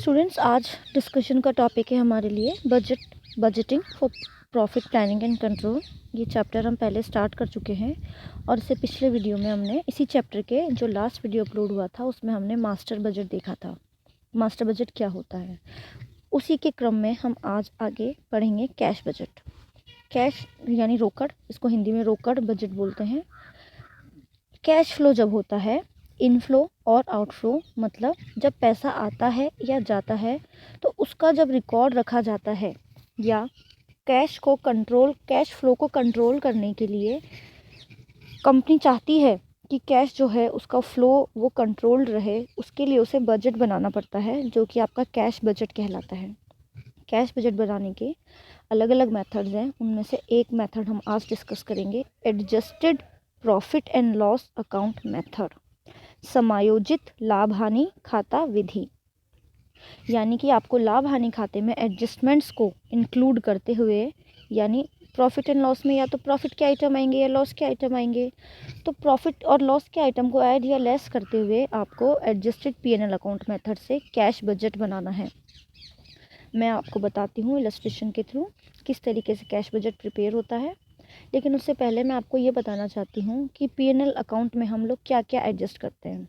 Students, आज discussion का topic है हमारे लिए budgeting for profit planning and control. ये चैप्टर हम पहले स्टार्ट कर चुके हैं और इससे पिछले वीडियो में हमने इसी चैप्टर के जो लास्ट वीडियो अपलोड हुआ था उसमें हमने मास्टर बजट देखा था। मास्टर बजट क्या होता है, उसी के क्रम में हम आज आगे पढ़ेंगे कैश बजट। कैश यानी रोकड़, इसको हिंदी में रोकड़ बजट बोलते हैं। कैश फ्लो जब होता है, इनफ्लो और आउटफ्लो मतलब जब पैसा आता है या जाता है तो उसका जब रिकॉर्ड रखा जाता है, या कैश फ्लो को कंट्रोल करने के लिए कंपनी चाहती है कि कैश जो है उसका फ्लो वो कंट्रोल्ड रहे, उसके लिए उसे बजट बनाना पड़ता है जो कि आपका कैश बजट कहलाता है। कैश बजट बनाने के अलग अलग मेथड्स हैं, उनमें से एक मेथड हम आज डिस्कस करेंगे, adjusted profit and loss account method, समायोजित लाभ हानि खाता विधि। यानी कि आपको लाभ हानि खाते में एडजस्टमेंट्स को इंक्लूड करते हुए, यानी प्रॉफिट एंड लॉस में या तो प्रॉफिट के आइटम आएंगे या लॉस के आइटम आएंगे, तो प्रॉफिट और लॉस के आइटम को ऐड या लेस करते हुए आपको एडजस्टेड P&L अकाउंट मेथड से कैश बजट बनाना है। मैं आपको बताती हूँ इलस्ट्रेशन के थ्रू किस तरीके से कैश बजट प्रिपेयर होता है। लेकिन उससे पहले मैं आपको ये बताना चाहती हूँ कि P&L अकाउंट में हम लोग क्या क्या एडजस्ट करते हैं।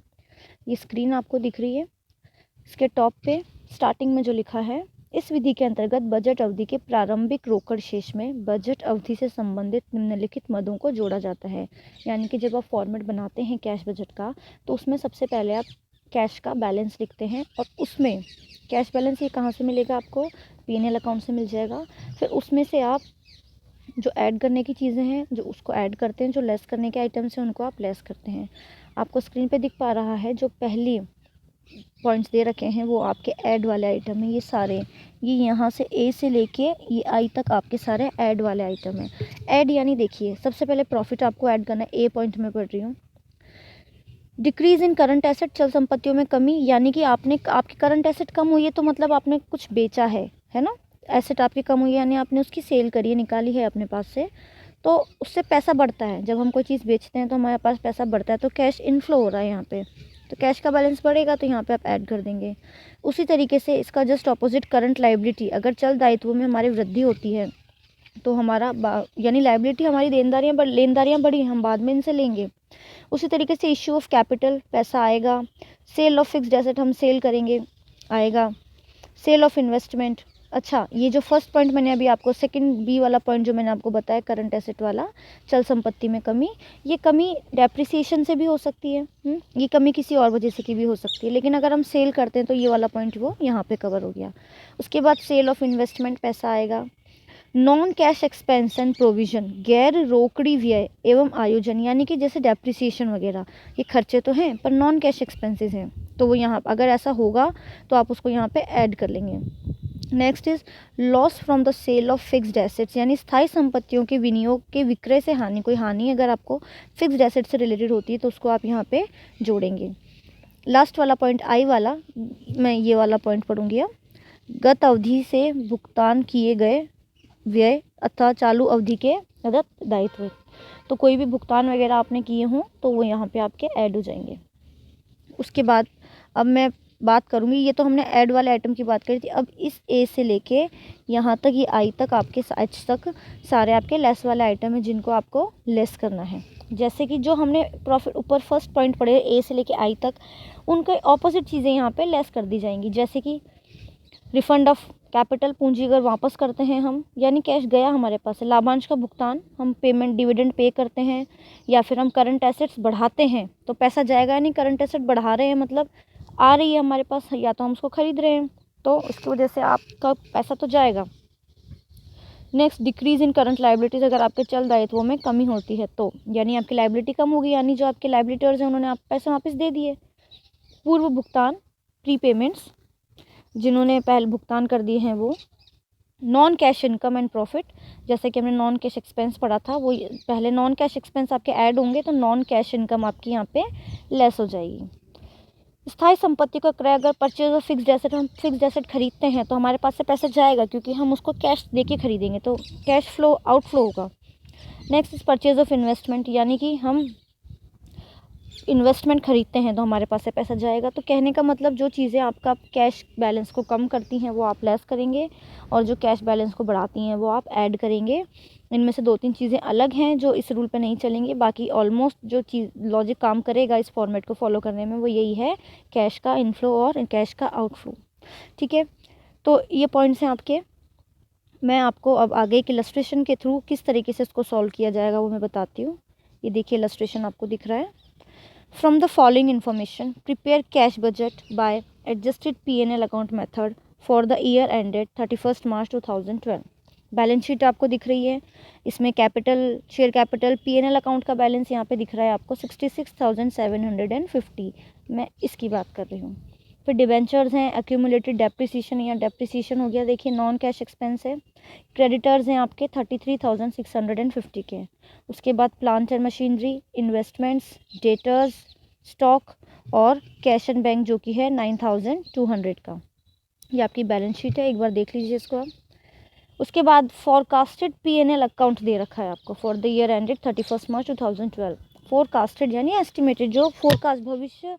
ये स्क्रीन आपको दिख रही है, इसके टॉप पे स्टार्टिंग में जो लिखा है, इस विधि के अंतर्गत बजट अवधि के प्रारंभिक रोकड़ शेष में बजट अवधि से संबंधित निम्नलिखित मदों को जोड़ा जाता है। यानी कि जब आप फॉर्मेट बनाते हैं कैश बजट का तो उसमें सबसे पहले आप कैश का बैलेंस लिखते हैं और उसमें कैश बैलेंस ये कहाँ से मिलेगा, आपको P&L अकाउंट से मिल जाएगा। फिर उसमें से आप जो ऐड करने की चीज़ें हैं जो उसको ऐड करते हैं, जो लेस करने के आइटम्स हैं उनको आप लेस करते हैं। आपको स्क्रीन पे दिख पा रहा है जो पहली पॉइंट्स दे रखे हैं वो आपके ऐड वाले आइटम हैं। ये सारे, ये यहाँ से ए से लेके ये आई तक आपके सारे ऐड वाले आइटम हैं। ऐड यानी देखिए सबसे पहले प्रॉफिट आपको ऐड करना है, ए पॉइंट में पढ़ रही हूँ। डिक्रीज इन करंट एसेट, चल संपत्तियों में कमी, यानी कि आपकी करंट एसेट कम हुई है तो मतलब आपने कुछ बेचा है ना। एसेट आपकी कम हुई है यानी आपने उसकी सेल करी है, निकाली है अपने पास से, तो उससे पैसा बढ़ता है। जब हम कोई चीज़ बेचते हैं तो हमारे पास पैसा बढ़ता है, तो कैश इनफ्लो हो रहा है यहाँ पे, तो कैश का बैलेंस बढ़ेगा तो यहाँ पे आप ऐड कर देंगे। उसी तरीके से इसका जस्ट ऑपोजिट करंट लायबिलिटी, अगर चल दायित्व में हमारी वृद्धि होती है तो हमारा यानी लायबिलिटी हमारी लेनदारियाँ बढ़ी, हम बाद में इनसे लेंगे। उसी तरीके से इश्यू ऑफ कैपिटल, पैसा आएगा। सेल ऑफ फिक्स्ड एसेट, हम सेल करेंगे, आएगा। सेल ऑफ इन्वेस्टमेंट, अच्छा ये जो फर्स्ट पॉइंट मैंने अभी आपको, सेकंड बी वाला पॉइंट जो मैंने आपको बताया करंट एसेट वाला, चल संपत्ति में कमी, ये कमी डेप्रिसिएशन से भी हो सकती है, ये कमी किसी और वजह से की भी हो सकती है, लेकिन अगर हम सेल करते हैं तो ये वाला पॉइंट वो यहाँ पे कवर हो गया। उसके बाद सेल ऑफ इन्वेस्टमेंट, पैसा आएगा। Non cash expense and provision, गैर रोकड़ी व्यय एवं आयोजन, यानी कि जैसे डेप्रिसिएशन वगैरह, ये खर्चे तो हैं पर नॉन कैश एक्सपेंसेस हैं, तो वो यहाँ अगर ऐसा होगा तो आप उसको यहाँ पे ऐड कर लेंगे। Next is loss from the sale of fixed assets, यानी स्थायी संपत्तियों के विनियोग के विक्रय से हानि, कोई हानि अगर आपको फिक्स्ड एसेट से रिलेटेड होती है तो उसको आप यहाँ पे जोड़ेंगे। लास्ट वाला पॉइंट आई वाला, मैं ये वाला पॉइंट पढ़ूंगी अब, गत अवधि से भुगतान किए गए व्यय अथवा चालू अवधि के दायित्व, तो कोई भी भुगतान वगैरह आपने किए हों तो वो यहाँ पे आपके ऐड हो जाएंगे। उसके बाद अब मैं बात करूँगी, ये तो हमने ऐड वाले आइटम की बात करी थी, अब इस ए से लेके यहाँ तक, ये आई तक, आपके एच तक सारे आपके लेस वाले आइटम हैं जिनको आपको लेस करना है। जैसे कि जो हमने प्रॉफिट ऊपर फर्स्ट पॉइंट पढ़े ए से लेके आई तक, उनके ऑपोजिट चीज़ें यहाँ पे लेस कर दी जाएंगी। जैसे कि रिफंड ऑफ कैपिटल, पूंजी अगर वापस करते हैं हम, यानी कैश गया हमारे पास है, लाभांश का भुगतान, हम पेमेंट डिविडेंड पे करते हैं, या फिर हम करंट एसेट्स बढ़ाते हैं तो पैसा जाएगा, यानी करंट एसेट बढ़ा रहे हैं मतलब आ रही है हमारे पास, या तो हम उसको खरीद रहे हैं तो उसकी वजह से आपका पैसा तो जाएगा। Next, decrease in current liabilities, अगर आपके चल दायित्वों में कमी होती है तो, यानी आपकी लायबिलिटी कम होगी, यानी जो आपके लायबिलिटर्स हैं उन्होंने आप पैसे वापस दे दिए। पूर्व भुगतान, प्री पेमेंट्स, जिन्होंने पहले भुगतान कर दिए हैं वो। Non cash income and profit, जैसे कि हमने नॉन कैश एक्सपेंस पढ़ा था, वो पहले नॉन कैश एक्सपेंस आपके ऐड होंगे तो नॉन कैश इनकम आपकी यहाँ पे लेस हो जाएगी। स्थायी संपत्ति का क्रय, अगर परचेज ऑफ फिक्स्ड एसेट, हम फिक्स्ड एसेट खरीदते हैं तो हमारे पास से पैसा जाएगा क्योंकि हम उसको कैश दे के खरीदेंगे तो कैश फ्लो आउटफ्लो होगा। Next is purchase of investment, यानी कि हम इन्वेस्टमेंट खरीदते हैं तो हमारे पास से पैसा जाएगा। तो कहने का मतलब जो चीज़ें आपका कैश बैलेंस को कम करती हैं वो आप लेस करेंगे, और जो कैश बैलेंस को बढ़ाती हैं वो आप ऐड करेंगे। इनमें से 2-3 चीज़ें अलग हैं जो इस रूल पे नहीं चलेंगी, बाकी ऑलमोस्ट जो चीज़ लॉजिक काम करेगा इस फॉर्मेट को फॉलो करने में वो यही है, कैश का इनफ्लो और कैश का आउटफ्लो। ठीक है, तो ये पॉइंट्स हैं आपके। मैं आपको अब आगे एक इलस्ट्रेशन के थ्रू किस तरीके से इसको सॉल्व किया जाएगा वो मैं बताती हूँ। ये देखिए इलस्ट्रेशन आपको दिख रहा है। From the following information prepare cash budget by adjusted P&L account method for the year ended 31 March 2012। Balance sheet आपको दिख रही है, इसमें capital, share capital, P&L account का बैलेंस यहाँ पे दिख रहा है आपको 66,750। मैं इसकी बात कर रही हूँ। फिर डिबेंचर्स हैं, एक्यूमुलेटेड डेप्रिसिएशन या डेप्रिसिएशन हो गया, देखिए नॉन कैश एक्सपेंस है। क्रेडिटर्स हैं आपके 33,650 के। उसके बाद plant and machinery, investments, debtors, stock और कैश एंड बैंक जो कि है 9,200 का। ये आपकी बैलेंस शीट है, एक बार देख लीजिए इसको आप। उसके बाद फॉरकास्टेड P&L अकाउंट दे रखा है आपको for the year ended 31 March 2012। Forecasted यानी एस्टिमेटेड, जो फोरकास्ट भविष्य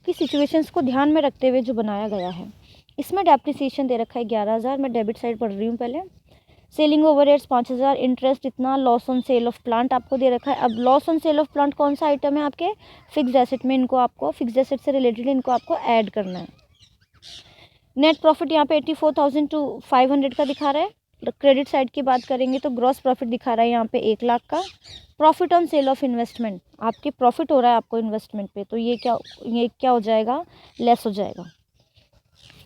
की सिचुएशंस को ध्यान में रखते हुए जो बनाया गया है। इसमें डेप्रिसिएशन दे रखा है 11,000, मैं डेबिट साइड पढ़ रही हूँ पहले। सेलिंग ओवरहेड्स 5,000, इंटरेस्ट इतना, loss on sale of plant आपको दे रखा है। अब loss on sale of plant कौन सा आइटम है आपके फिक्स्ड एसेट में, इनको आपको फिक्स्ड एसेट से रिलेटेड इनको आपको ऐड करना है। नेट प्रॉफिट यहाँ पे 84,500 का दिखा रहा है। क्रेडिट साइड की बात करेंगे तो ग्रॉस प्रॉफिट दिखा रहा है यहाँ पे 1 लाख का। Profit on sale of investment, आपके प्रॉफिट हो रहा है आपको इन्वेस्टमेंट पे, तो ये क्या हो जाएगा, लेस हो जाएगा।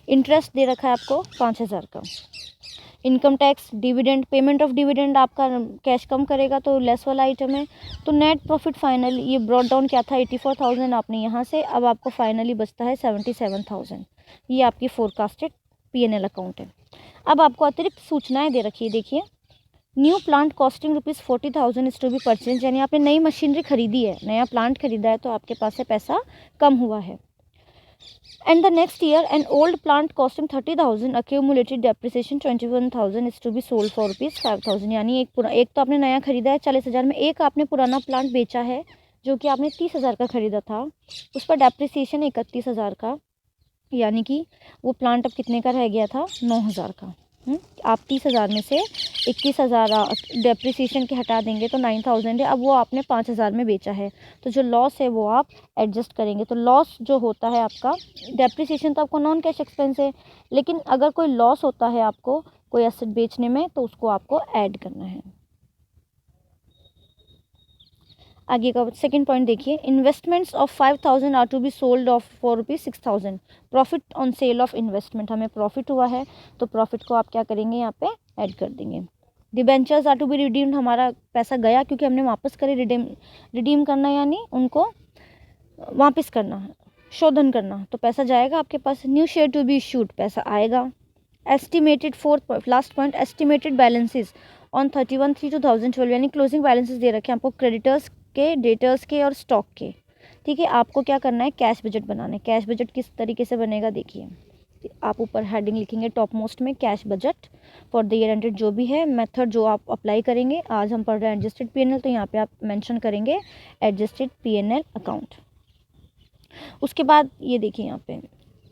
इंटरेस्ट दे रखा है आपको 5,000 का। Income tax, dividend, payment of dividend आपका कैश कम करेगा तो लेस वाला आइटम है। तो नेट प्रॉफिट फाइनल ये ब्रॉड डाउन क्या था 84,000 आपने यहाँ से, अब आपको फाइनली बचता है 77,000। ये आपकी फोरकास्टेड P&L अकाउंट है। अब आपको अतिरिक्त सूचनाएं दे रखी है, देखिए new plant costing ₹40,000 is to be purchase, यानी आपने नई मशीनरी खरीदी है, नया प्लांट खरीदा है तो आपके पास से पैसा कम हुआ है। And the next year an old plant costing 30,000 accumulated depreciation 21,000 is to be sold for ₹5,000, यानी एक तो आपने नया खरीदा है 40,000 में, एक आपने पुराना प्लांट बेचा है जो कि आपने 30,000 का खरीदा था, उस पर डेप्रिसिएशन 31,000 का, यानी कि वो प्लांट अब कितने का रह गया था 9,000 का। आप 30,000 में से 21,000 डेप्रिसिएशन के हटा देंगे तो 9,000 है। अब वो आपने 5,000 में बेचा है तो जो लॉस है वो आप एडजस्ट करेंगे। तो लॉस जो होता है आपका, डेप्रिसिएशन तो आपको नॉन कैश एक्सपेंस है, लेकिन अगर कोई लॉस होता है आपको कोई एसेट बेचने में तो उसको आपको ऐड करना है। आगे का सेकंड पॉइंट देखिए, investments of 5,000 are to be sold off for ₹6,000। Profit on sale of investment, हमें प्रॉफिट हुआ है तो प्रॉफिट को आप क्या करेंगे यहाँ पे ऐड कर देंगे। Debentures are to be redeemed, हमारा पैसा गया क्योंकि हमने वापस करे, रिडीम करना यानी उनको वापस करना, शोधन करना, तो पैसा जाएगा आपके पास। New share to be issued, पैसा आएगा। Estimated fourth last point, estimated balances on 31/3/2012, यानी क्लोजिंग बैलेंसेज दे रखे हैं आपको क्रेडिटर्स के, डेटर्स के और स्टॉक के। ठीक है, आपको क्या करना है, कैश बजट बनाना है। कैश बजट किस तरीके से बनेगा देखिए, आप ऊपर हेडिंग लिखेंगे टॉप मोस्ट में cash budget for the year ended, जो भी है मेथड जो आप अप्लाई करेंगे। आज हम पढ़ रहे हैं एडजस्टेड P&L, तो यहाँ पे आप मेंशन करेंगे एडजस्टेड P&L अकाउंट। उसके बाद ये देखिए यहाँ पे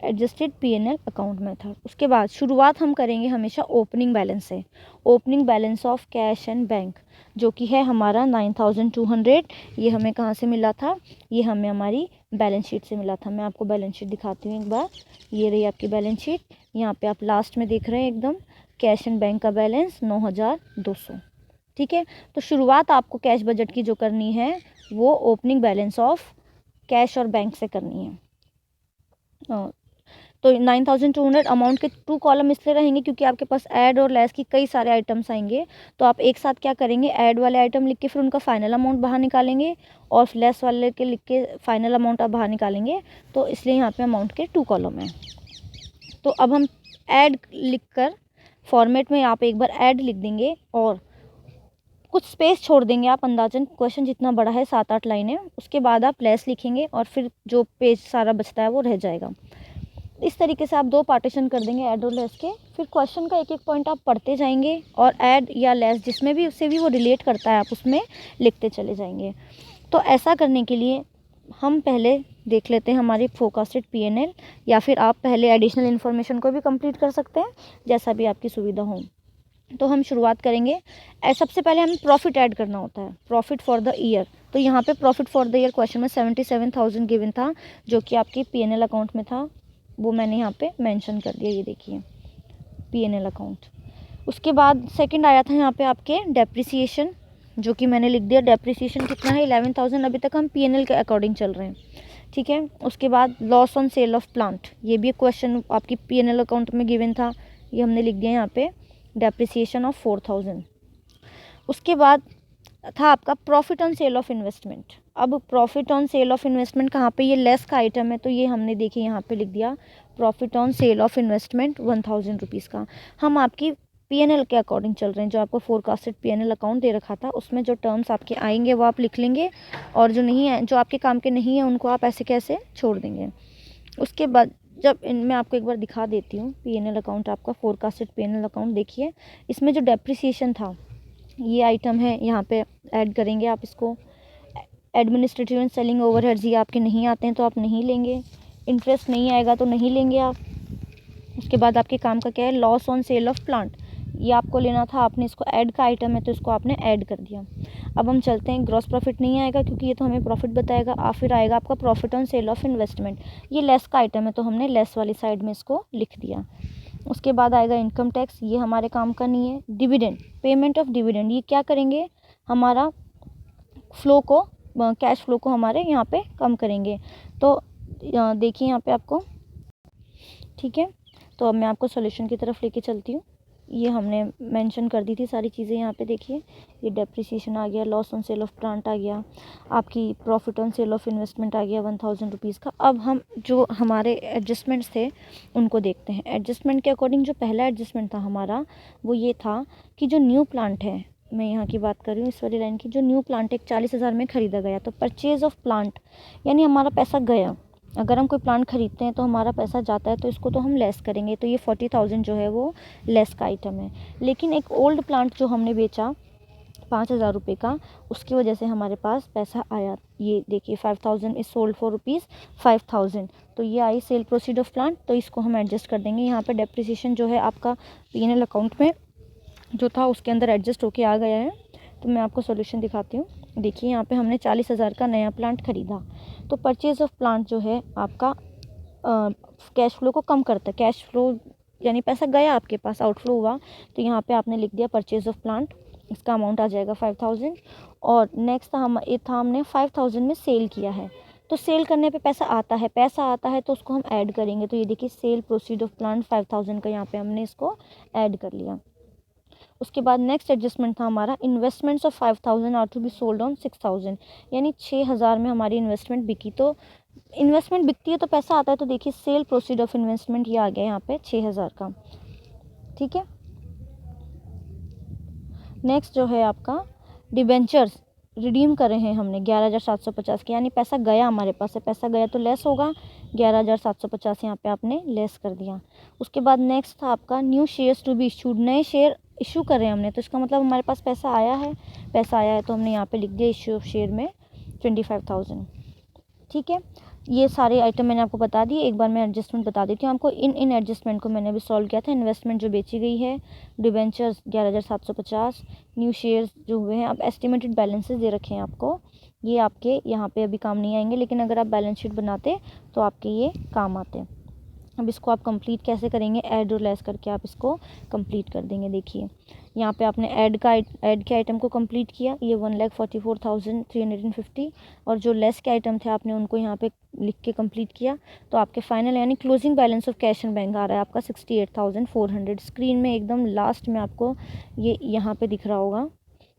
एडजस्टेड P&L अकाउंट मेथड। उसके बाद शुरुआत हम करेंगे हमेशा ओपनिंग बैलेंस से। Opening balance of cash and bank जो कि है हमारा 9,200, ये हमें कहाँ से मिला था, ये हमें हमारी बैलेंस शीट से मिला था। मैं आपको बैलेंस शीट दिखाती हूँ एक बार, ये रही आपकी बैलेंस शीट। यहाँ पे आप लास्ट में देख रहे हैं एकदम कैश एंड बैंक का बैलेंस 9,200। ठीक है, तो शुरुआत आपको कैश बजट की जो करनी है वो ओपनिंग बैलेंस ऑफ कैश और बैंक से करनी है। तो 9,200 अमाउंट के 2 कॉलम इसलिए रहेंगे क्योंकि आपके पास ऐड और लेस की कई सारे आइटम्स आएंगे, तो आप एक साथ क्या करेंगे, ऐड वाले आइटम लिख के फिर उनका फाइनल अमाउंट बाहर निकालेंगे और लेस वाले के लिख के फाइनल अमाउंट आप बाहर निकालेंगे। तो इसलिए यहाँ पे अमाउंट के 2 कॉलम हैं। तो अब हम ऐड लिख कर फॉर्मेट में आप एक बार ऐड लिख देंगे और कुछ स्पेस छोड़ देंगे आप, अंदाजन क्वेश्चन जितना बड़ा है 7-8 लाइनें, उसके बाद आप लेस लिखेंगे और फिर जो पेज सारा बचता है वो रह जाएगा। इस तरीके से आप 2 पार्टीशन कर देंगे ऐड और लेस के। फिर क्वेश्चन का एक एक पॉइंट आप पढ़ते जाएंगे और ऐड या लेस जिसमें भी उससे भी वो रिलेट करता है आप उसमें लिखते चले जाएंगे। तो ऐसा करने के लिए हम पहले देख लेते हैं हमारी फोरकास्टेड पीएनएल, या फिर आप पहले एडिशनल इन्फॉर्मेशन को भी कंप्लीट कर सकते हैं, जैसा भी आपकी सुविधा हो। तो हम शुरुआत करेंगे। सबसे पहले हमें प्रॉफिट ऐड करना होता है, प्रॉफिट फॉर द ईयर। तो यहाँ पे profit for the year question में 77,000 गिवन था, जो कि आपकी पीएनएल अकाउंट में था, वो मैंने यहाँ पे मेंशन कर दिया। ये देखिए पीएनएल अकाउंट। उसके बाद सेकंड आया था यहाँ पे आपके डेप्रिसिएशन, जो कि मैंने लिख दिया। डेप्रिसिएशन कितना है? 11,000। अभी तक हम पीएनएल के अकॉर्डिंग चल रहे हैं, ठीक है। उसके बाद loss on sale of plant, ये भी एक क्वेश्चन आपकी पीएनएल अकाउंट में गिवन था, ये हमने लिख दिया यहाँ पे, डेप्रिसिएशन ऑफ 4,000। उसके बाद था आपका profit on sale of investment. अब profit on sale of investment कहाँ पे? ये लेस का आइटम है, तो ये हमने देखिए यहाँ पे लिख दिया profit on sale of investment 1,000 rupees का। हम आपकी पीएनएल के अकॉर्डिंग चल रहे हैं, जो आपको फोरकास्टेड पीएनएल अकाउंट दे रखा था, उसमें जो टर्म्स आपके आएंगे वो आप लिख लेंगे, और जो नहीं है, जो आपके काम के नहीं है, उनको आप ऐसे कैसे छोड़ देंगे। उसके बाद जब इनमें आपको एक बार दिखा देती हूँ पीएनएल अकाउंट, आपका फोरकास्टेड पीएनएल अकाउंट देखिए, इसमें जो डेप्रिसिएशन था ये आइटम है, यहाँ पे ऐड करेंगे आप इसको। एडमिनिस्ट्रेटिव एंड सेलिंग ओवरहेड्स ये आपके नहीं आते हैं तो आप नहीं लेंगे। इंटरेस्ट नहीं आएगा तो नहीं लेंगे आप। उसके बाद आपके काम का क्या है? Loss on sale of plant, ये आपको लेना था, आपने इसको ऐड का आइटम है तो इसको आपने ऐड कर दिया। अब हम चलते हैं, ग्रॉस प्रॉफिट नहीं आएगा क्योंकि ये तो हमें प्रॉफिट बताएगा। और फिर आएगा आपका profit on sale of investment, ये लेस का आइटम है तो हमने लेस वाली साइड में इसको लिख दिया। उसके बाद आएगा इनकम टैक्स, ये हमारे काम का नहीं है। डिविडेंड, पेमेंट ऑफ डिविडेंड, ये क्या करेंगे? हमारा फ्लो को, कैश फ्लो को हमारे यहाँ पे कम करेंगे। तो देखिए यहाँ पे आपको, ठीक है। तो अब मैं आपको सॉल्यूशन की तरफ लेके चलती हूँ। ये हमने मेंशन कर दी थी सारी चीज़ें, यहाँ पे देखिए, ये डेप्रिसिएशन आ गया, loss on sale of plant आ गया, आपकी profit on sale of investment आ गया 1,000 रुपीज़ का। अब हम जो हमारे एडजस्टमेंट्स थे उनको देखते हैं। एडजस्टमेंट के अकॉर्डिंग जो पहला एडजस्टमेंट था हमारा, वो ये था कि जो न्यू प्लांट है, मैं यहाँ की बात कर रही हूँ इस वाली लाइन की, जो न्यू प्लांट एक 40,000 में ख़रीदा गया, तो परचेज़ ऑफ प्लांट यानी हमारा पैसा गया। अगर हम कोई प्लांट खरीदते हैं तो हमारा पैसा जाता है, तो इसको तो हम लेस करेंगे, तो ये 40,000 जो है वो लेस का आइटम है। लेकिन एक ओल्ड प्लांट जो हमने बेचा 5,000 रुपये का, उसकी वजह से हमारे पास पैसा आया। ये देखिए 5,000 इज सोल्ड फॉर ₹5,000, तो ये आई सेल प्रोसीड ऑफ प्लांट, तो इसको हम एडजस्ट कर देंगे। यहाँ पर डेप्रिसिएशन जो है आपका पीएनएल अकाउंट में जो था उसके अंदर एडजस्ट होके आ गया है। तो मैं आपको सोल्यूशन दिखाती हूँ। देखिए यहाँ पे हमने 40,000 का नया प्लांट ख़रीदा, तो परचेज़ ऑफ प्लांट जो है आपका कैश फ्लो को कम करता है। कैश फ्लो यानी पैसा गया आपके पास, आउटफ्लो हुआ, तो यहाँ पे आपने लिख दिया परचेज़ ऑफ प्लांट, इसका अमाउंट आ जाएगा 5,000। और नेक्स्ट था हमने 5,000 में सेल किया है, तो सेल करने पे पैसा आता है तो उसको हम ऐड करेंगे। तो ये देखिए सेल प्रोसीड ऑफ प्लांट 5,000 का, यहाँ पे हमने इसको ऐड कर लिया। उसके बाद नेक्स्ट एडजस्टमेंट था हमारा investments of 5,000 are to be sold on 6,000, यानी 6,000 में हमारी इन्वेस्टमेंट बिकी। तो इन्वेस्टमेंट बिकती है तो पैसा आता है, तो देखिए सेल प्रोसीड ऑफ इन्वेस्टमेंट ये आ गया यहाँ पे 6,000 का, ठीक है। नेक्स्ट जो है आपका डिबेंचर्स रिडीम कर रहे हैं हमने 11,750 के, यानी पैसा गया हमारे पास है, पैसा गया तो लेस होगा, 11,750 यहाँ पे आपने लेस कर दिया। उसके बाद नेक्स्ट था आपका new shares to be issued, नए शेयर इशू कर रहे हैं हमने, तो इसका मतलब हमारे पास पैसा आया है तो हमने यहाँ पे लिख दिया इशू ऑफ शेयर में 25,000, ठीक है। ये सारे आइटम मैंने आपको बता दिए। एक बार मैं एडजस्टमेंट बता देती हूँ आपको। इन एडजस्टमेंट को मैंने अभी सॉल्व किया था। इन्वेस्टमेंट जो बेची गई है, डिबेंचर्स 11,750, न्यू शेयर्स जो हुए हैं, अब एस्टिमेटेड बैलेंसेस दे रखे हैं आपको, ये आपके यहाँ पे अभी काम नहीं आएंगे, लेकिन अगर आप बैलेंस शीट बनाते तो आपके ये काम आते। अब इसको आप कंप्लीट कैसे करेंगे? ऐड और लेस करके आप इसको कंप्लीट कर देंगे। देखिए यहाँ पे आपने ऐड के आइटम को कंप्लीट किया, ये 1,44,350, और जो लेस के आइटम थे आपने उनको यहाँ पे लिख के कंप्लीट किया, तो आपके फाइनल यानी closing balance of cash and bank आ रहा है आपका 68,400। स्क्रीन में एकदम लास्ट में आपको ये यहाँ पे दिख रहा होगा,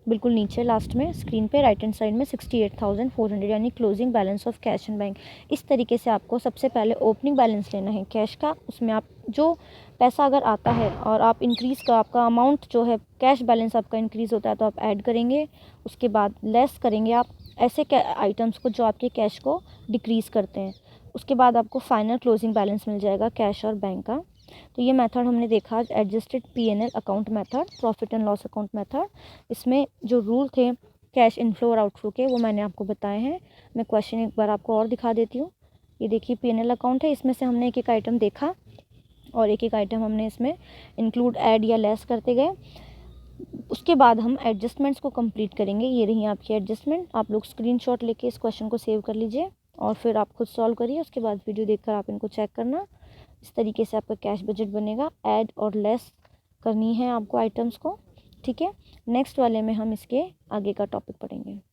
बिल्कुल नीचे लास्ट में स्क्रीन पे राइट हैंड साइड में 68,400 यानी closing balance of cash and bank. इस तरीके से आपको सबसे पहले ओपनिंग बैलेंस लेना है कैश का, उसमें आप जो पैसा अगर आता है और आप इंक्रीज़ का आपका अमाउंट जो है कैश बैलेंस आपका इंक्रीज़ होता है तो आप ऐड करेंगे, उसके बाद लेस करेंगे आप ऐसे आइटम्स को जो आपके कैश को डिक्रीज़ करते हैं, उसके बाद आपको फाइनल क्लोजिंग बैलेंस मिल जाएगा कैश और बैंक का। तो ये मेथड हमने देखा adjusted PNL account method, profit and loss account method. इसमें जो रूल थे कैश इनफ्लो और आउटफ्लो के, वो मैंने आपको बताए हैं। मैं क्वेश्चन एक बार आपको और दिखा देती हूँ। ये देखिए P&L अकाउंट है, इसमें से हमने एक एक आइटम देखा और एक एक आइटम हमने इसमें इंक्लूड, ऐड या लेस करते गए। उसके बाद हम एडजस्टमेंट्स को कंप्लीट करेंगे। ये रही आपकी एडजस्टमेंट। आप लोग स्क्रीनशॉट लेके इस क्वेश्चन को सेव कर लीजिए और फिर आप खुद सॉल्व करिए। उसके बाद वीडियो देखकर आप इनको चेक करना। इस तरीके से आपका कैश बजट बनेगा। ऐड और लेस करनी है आपको आइटम्स को, ठीक है। नेक्स्ट वाले में हम इसके आगे का टॉपिक पढ़ेंगे।